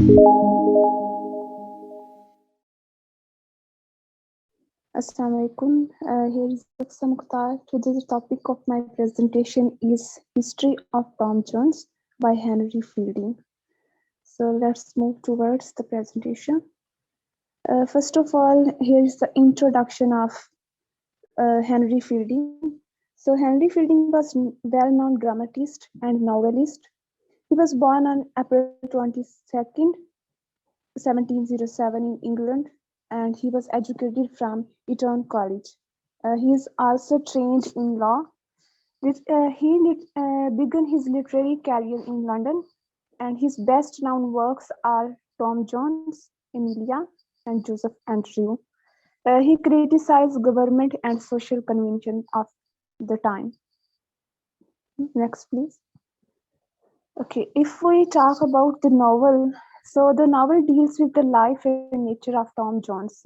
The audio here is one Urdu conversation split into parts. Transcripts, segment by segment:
Assalamu alaikum. Here is Aksa Mukhtar. Today's topic of my presentation is History of Tom Jones by Henry Fielding. So let's move towards the presentation. First of all, here is the introduction of Henry Fielding. So Henry Fielding was well-known dramatist and novelist. He was born on April 22nd, 1707 in England, and he was educated from Eton College. He is also trained in law. He began his literary career in London, and his best-known works are Tom Jones, Emilia, and Joseph Andrew. He criticized government and social convention of the time. Next, please. Okay, if we talk about the novel, so the novel deals with the life and nature of Tom Jones.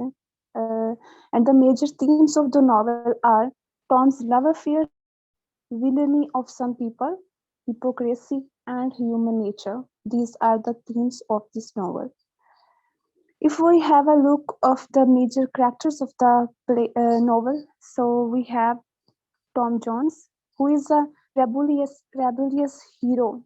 And the major themes of the novel are Tom's love affair, villainy of some people, hypocrisy, and human nature. These are the themes of this novel. If we have a look of the major characters of the novel, so we have Tom Jones, who is a rebellious hero.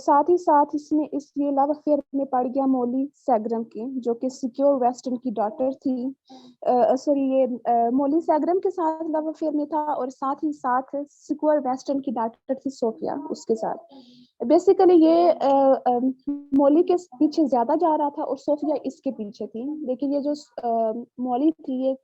ساتھ ہی ساتھ اس میں اس لیے لو افیئر میں پڑ گیا مولی سیگرم کی، جو کہ سیکیور ویسٹرن کی ڈاٹر تھی. سوری یہ مولی سیگرم کے ساتھ لو افیئر میں تھا، اور ساتھ ہی ساتھ سیکیور ویسٹرن کی ڈاٹر تھی صوفیہ اس کے ساتھ. بیسیکلی یہ مولی کے پیچھے زیادہ جا رہا تھا اور صوفیہ اس کے پیچھے تھی. لیکن یہ جو مولی تھی یہ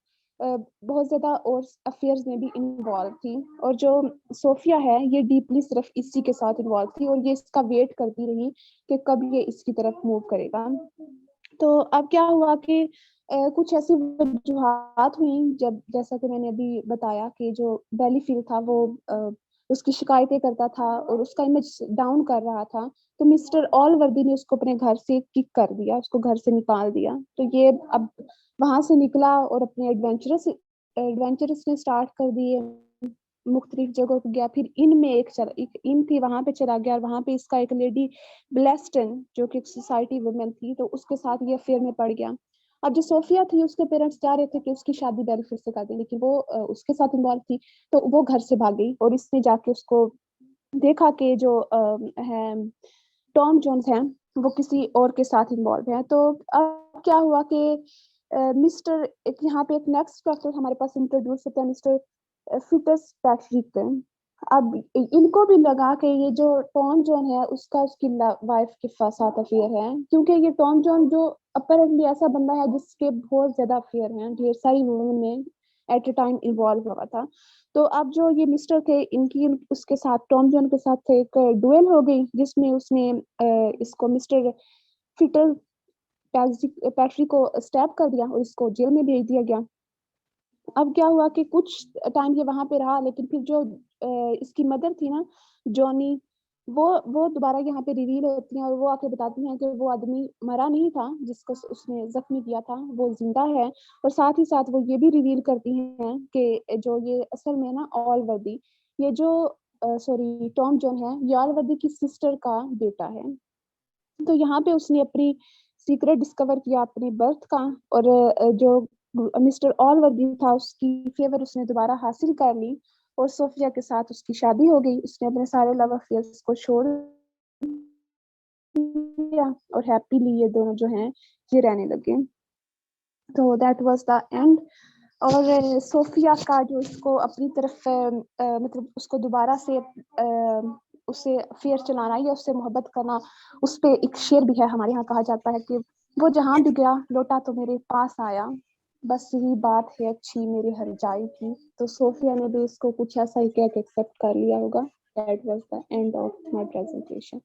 بہت زیادہ اور افیئرز میں بھی انوالو تھی، اور جو صوفیہ ہے یہ ڈیپلی صرف اسی کے ساتھ انوالو تھی، اور یہ اس کا ویٹ کرتی رہی کہ کب یہ اس کی طرف موو کرے گا. تو اب کیا ہوا کہ کچھ ایسی وجوہات ہوئیں، جب جیسا کہ میں نے ابھی بتایا کہ جو بیلی فیل تھا وہ اس کی شکایتیں کرتا تھا اور اس کا امیج ڈاؤن کر رہا تھا، تو مسٹر آل وردی نے اس کو اپنے گھر سے کک کر دیا، اس کو گھر سے نکال دیا. تو یہ اب وہاں سے نکلا اور اپنے ایڈونچرس نے اسٹارٹ کر دیے، مختلف جگہوں پہ گیا. پھر ان میں ایک ان تھی وہاں پہ چلا گیا، اور وہاں پہ اس کا ایک لیڈی بلیسٹن جو کہ ایک سوسائٹی وومن تھی، تو اس کے ساتھ یہ افیئر میں پڑ گیا. اب جو صوفیہ تھی اس کے پیرنٹس چاہ رہے تھے کہ اس کی شادی بیلی فیل سے کر دیں، لیکن وہ اس کے ساتھ انوالو تھی، تو وہ گھر سے بھاگ گئی. اور اس نے جا کے اس کو دیکھا کہ جو ہے ٹام جونز ہیں وہ کسی اور کے ساتھ انوالو ہے. تو اب کیا ہوا کہ مسٹر یہاں پہ ایک نیکسٹ کریکٹر ہمارے پاس انٹروڈیوس ہوتا ہے، مسٹر فٹس پیٹرک. اب ان کو بھی لگا کہ یہ جو ٹام جون ہے اس کا اس کی وائف کے ساتھ افیئر ہے، کیونکہ یہ ٹام جون جو اپیرنٹلی ایسا بندہ ہے جس کے بہت زیادہ افیئر ہیں، ڈھیر ساری وومن میں ایٹ اے ٹائم انوالو ہوا تھا. تو اب جو یہ مسٹر تھے ان کی اس کے ساتھ ٹام جون کے ساتھ ایک ڈویل ہو گئی، جس میں اس نے اس کو مسٹر فٹل پیٹرک کو اسٹیپ کر دیا اور اس کو جیل میں بھیج دیا گیا. اب کیا ہوا کہ کچھ ٹائم یہ وہاں پہ رہا، لیکن پھر جو اس کی مدر تھی نا جونی، وہ دوبارہ یہاں پہ ریویل ہوتی ہیں اور وہ آ کے بتاتی ہیں کہ وہ آدمی مرا نہیں تھا جس کو اس نے زخمی کیا تھا، وہ زندہ ہے. اور ساتھ ہی ساتھ وہ یہ بھی ریویل کرتی ہیں کہ جو یہ اصل میں نا آل وردی، یہ جو سوری ٹام جون ہے یہ آل وردی کی سسٹر کا بیٹا ہے. تو یہاں پہ اس نے اپنی سیکرٹ ڈسکور کیا اپنے برتھ کا، اور جو مسٹر آل وردی تھا اس کی فیور اس نے دوبارہ حاصل کر لی، اور صوفیہ کے ساتھ اس کی شادی ہو گئی. اس نے اپنے سارے لو افیئرس کو چھوڑ دیا اور ہیپیلی یہ دونوں جو ہیں یہ رہنے لگے. تو دیٹ واز دا اینڈ. اور صوفیہ کا جو اس کو اپنی طرف مطلب اس کو دوبارہ سے اسے افیئر چلانا یا اس سے محبت کرنا، اس پہ ایک شعر بھی ہے ہمارے یہاں، کہا جاتا ہے کہ وہ جہاں بھی گیا لوٹا تو میرے پاس آیا، بس یہی بات ہے اچھی میری ہر جائی کی. تو صوفیہ نے بھی اس کو کچھ ایسا ہی کہہ کے ایکسیپٹ کر لیا ہوگا. That was the end of my presentation.